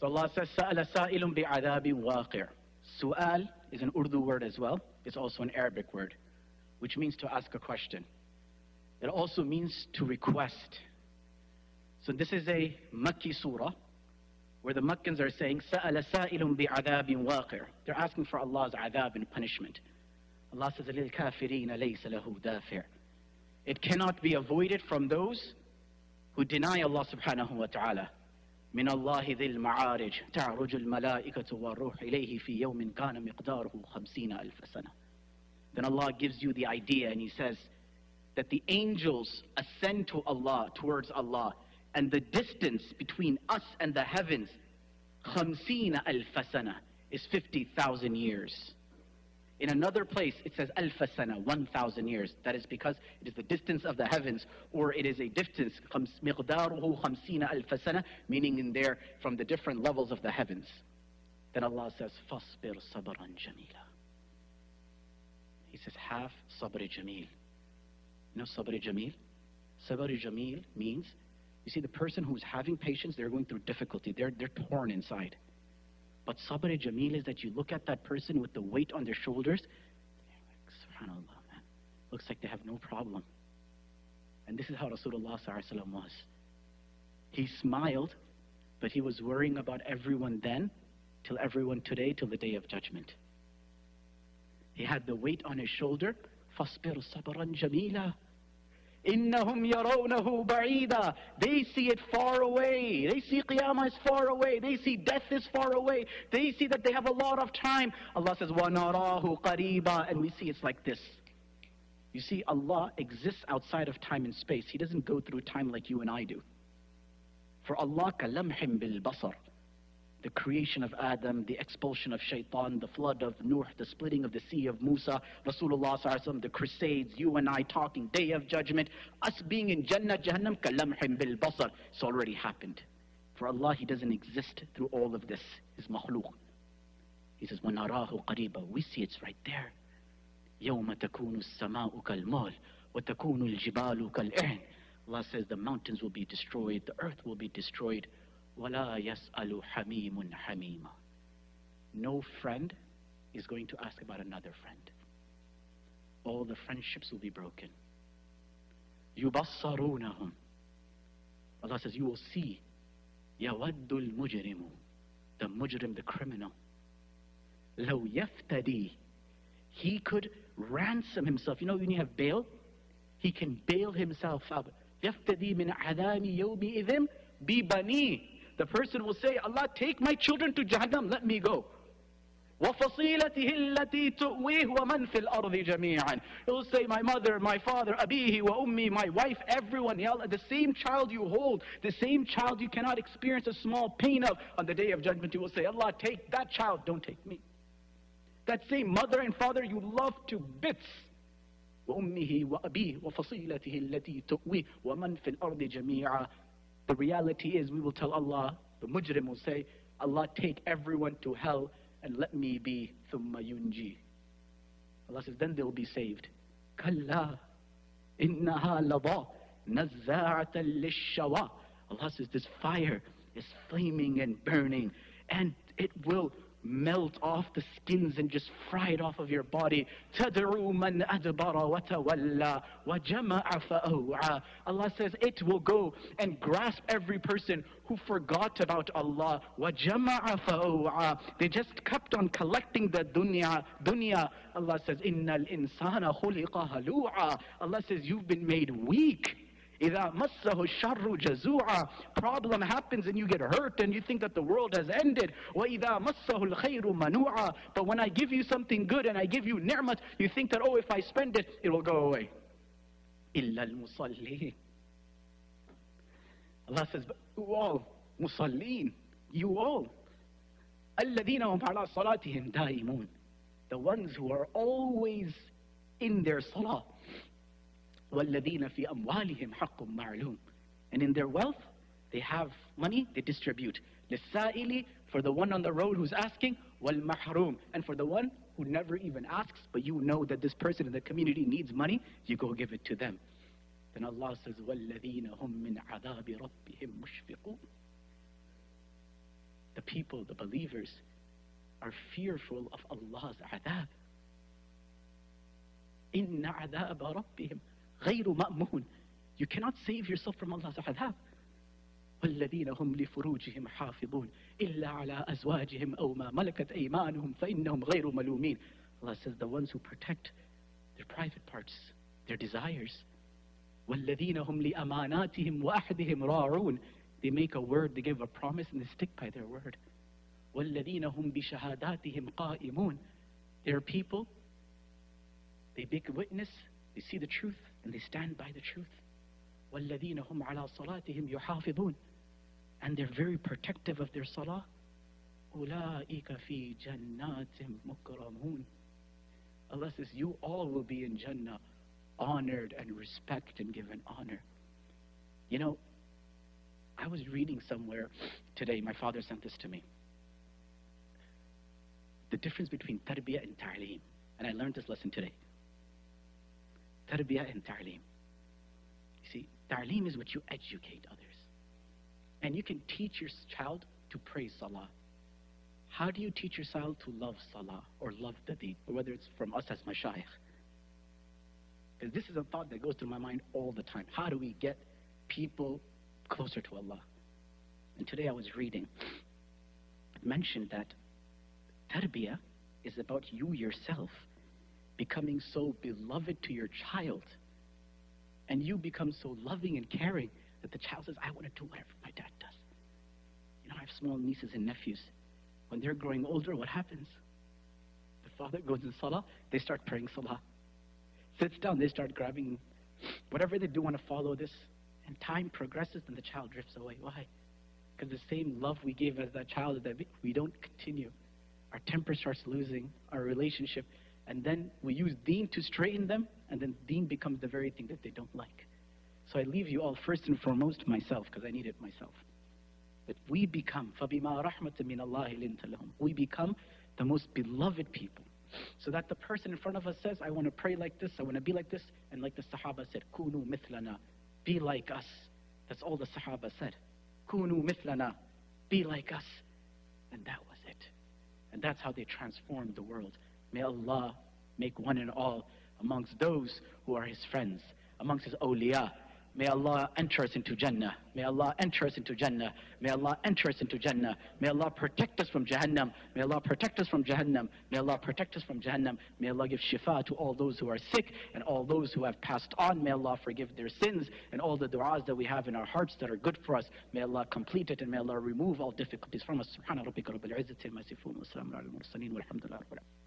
So Allah says, سَأَلَ سَائِلٌ بِعَذَابٍ وَاقِعٍ. Su'al is an Urdu word as well. It's also an Arabic word, which means to ask a question. It also means to request. So this is a Makki surah, where the Makkans are saying, سَأَلَ سَائِلٌ بِعَذَابٍ وَاقِعٍ. They're asking for Allah's adhab and punishment. Allah says, لِلْكَافِرِينَ لَيْسَ لَهُ دَافِعٍ. It cannot be avoided from those who deny Allah subhanahu wa ta'ala. من الله ذي المعارج تعرج الملائكة والروح إليه في يوم كان مقداره 50 ألف سنة. Then Allah gives you the idea and He says that the angels ascend to Allah, towards Allah, and the distance between us and the heavens 50 ألف سنة is 50,000 years. In another place it says ألف سنة, 1,000 years. That is because it is the distance of the heavens, or it is a distance مقداره 50 ألف سنة, meaning in there from the different levels of the heavens. Then Allah says فاصبر صبرا جميلا. He says have sabr jameel. You know sabr jameel? Sabr jameel means, you see, the person who's having patience, they're going through difficulty, they're torn inside. But sabr jameel is that you look at that person with the weight on their shoulders, like, subhanAllah, man, looks like they have no problem. And this is how Rasulullah was. He smiled, but he was worrying about everyone then, till everyone today, till the day of judgment. He had the weight on his shoulder, فَاصْبِرْ صَبْرًا جَمِيلًا. إِنَّهُمْ يَرَوْنَهُ بَعِيدًا. They see it far away. They see Qiyamah is far away. They see death is far away. They see that they have a lot of time. Allah says, وَنَرَاهُ قَرِيبًا. And we see it's like this. You see, Allah exists outside of time and space. He doesn't go through time like you and I do. For Allah, كَلَمْحٍ بِالْبَصَرِ. The creation of Adam, the expulsion of Shaitan, the flood of Nuh, the splitting of the sea of Musa, Rasulullah sallallahu alaihi wasallam, the crusades, you and I talking, day of judgment, us being in Jannah, Jahannam, kalamhim bil basar. It's already happened. For Allah, He doesn't exist through all of this, His makhluk. He says, وَنَرَاهُ قَرِيبًا. We see it's right there. يَوْمَ تَكُونُ السَّمَاءُ كَالْمُهْلِ وَتَكُونُ الْجِبَالُ كَالْعِهْنِ. Allah says the mountains will be destroyed, the earth will be destroyed. وَلَا يَسْأَلُ حَمِيمٌ حَمِيمًا. No friend is going to ask about another friend. All the friendships will be broken. يُبَصَّرُونَهُمْ. Allah says, you will see. يَوَدُّ الْمُجْرِمُ. The mujrim, the criminal. لَوْ يَفْتَدِي. He could ransom himself. You know when you have bail? He can bail himself out. يَفْتَدِي مِنْ عَذَامِ يَوْمِئِذٍ بِبَنِيهِ. The person will say, Allah, take my children to Jahannam, let me go. وَفَصِيلَتِهِ الَّتِي تُؤْوِيهِ وَمَنْ فِي الْأَرْضِ جَمِيعًا. He will say, my mother, my father, أَبِيهِ وَأُمِّي, my wife, everyone. Ya Allah, the same child you hold, the same child you cannot experience a small pain of, on the day of judgment, you will say, Allah, take that child, don't take me. That same mother and father you love to bits. وَأُمِّهِ وَأَبِيهِ وَفَصِيلَتِهِ الَّتِي تُؤْوِيهِ وَمَنْ فِي الْأَرْضِ جَمِيعًا. The reality is, we will tell Allah, the mujrim will say, Allah, take everyone to hell and let me be ثُمَّ يُنْجِي. Allah says, then they will be saved. كَلَّا إِنَّهَا لَظَى نَزَّاعَةً لِلشَّوَى. Allah says, this fire is flaming and burning, and it will melt off the skins and just fry it off of your body. تَدْعُو مَنْ أَدْبَرَ وَتَوَلَّى وَجَمَعَ فَأَوْعَى. Allah says it will go and grasp every person who forgot about Allah. وَجَمَعَ فَأَوْعَى. They just kept on collecting the dunya. Allah says, إِنَّ الْإِنسَانَ خُلِقَ هَلُوعًا. Allah says, you've been made weak. إِذَا مَسَّهُ الشَّرُّ جَزُوعًا. Problem happens and you get hurt and you think that the world has ended. وَإِذَا مَسَّهُ الْخَيْرُ مَنُوعًا. But when I give you something good and I give you ni'mat, you think that, oh, if I spend it, it will go away. إِلَّا الْمُصَلِّينَ. Allah says, but you all, musallin, you all, الَّذِينَ هُمْ عَلَىٰ صَلَاتِهِمْ دَائِمُونَ. The ones who are always in their salah. وَالَّذِينَ فِي أَمْوَالِهِمْ حَقٌّ مَعْلُومٌ. And in their wealth, they have money, they distribute. لِلسَّائِلِ, for the one on the road who's asking, وَالْمَحْرُومِ, and for the one who never even asks, but you know that this person in the community needs money, you go give it to them. Then Allah says, وَالَّذِينَ هُمْ مِنْ عَذَابِ رَبِّهِمْ مُشْفِقُونَ. The the people, the believers, are fearful of Allah's adab. Inna adaba rabbihim ghayru ma'mun. You cannot save yourself from Allah's adab. والذين هم لفروجهم حافظون إلا على أزواجهم أو ما ملكت أيمانهم فإنهم غير ملومين. Allah says the ones who protect their private parts, their desires. والذين هم لأماناتهم وأحدهم راعون. They make a word, they give a promise, and they stick by their word. والذين هم بشهاداتهم قائمون. They are people, they make a witness, they see the truth, and they stand by the truth. والذين هم على صلاتهم يحافظون. And they're very protective of their salah. أولئك في جنات مكرمون. Allah says, you all will be in Jannah, honored and respect and given honor. You know, I was reading somewhere today, my father sent this to me, the difference between tarbiyah and ta'aleem. And I learned this lesson today. Tarbiyah and ta'aleem. You see, ta'aleem is what you educate others. And you can teach your child to pray salah. How do you teach your child to love salah or love the deen, or whether it's from us as mashayikh? Because this is a thought that goes through my mind all the time. How do we get people closer to Allah? And today I was reading, it mentioned that tarbiyah is about you yourself becoming so beloved to your child, and you become so loving and caring that the child says, I want to do whatever my dad does. You know, I have small nieces and nephews. When they're growing older, what happens? The father goes in salah, they start praying salah. Sits down, they start grabbing whatever they do, want to follow this. And time progresses and the child drifts away. Why? Because the same love we gave as that child, that we don't continue. Our temper starts losing, our relationship, and then we use deen to straighten them, and then deen becomes the very thing that they don't like. So I leave you all first and foremost myself, because I need it myself. That we become, فَبِمَا رَحْمَةٍ مِّنَ اللَّهِ لِنْتَ لَهُمْ. We become the most beloved people. So that the person in front of us says, I want to pray like this, I want to be like this, and like the Sahaba said, كُونُوا مِثْلَنَا. Be like us. That's all the Sahaba said. كُونُوا مِثْلَنَا. Be like us. And that was it. And that's how they transformed the world. May Allah make one and all amongst those who are His friends, amongst His awliya. May Allah enter us into Jannah. May Allah enter us into Jannah. May Allah enter us into Jannah. May Allah protect us from Jahannam. May Allah protect us from Jahannam. May Allah protect us from Jahannam. May Allah give shifa to all those who are sick and all those who have passed on. May Allah forgive their sins and all the du'as that we have in our hearts that are good for us. May Allah complete it and may Allah remove all difficulties from us. Subhana rabbika rabbil izzati amma yasifun wa salamun ala al mursalin walhamdulillahi rabbil alamin.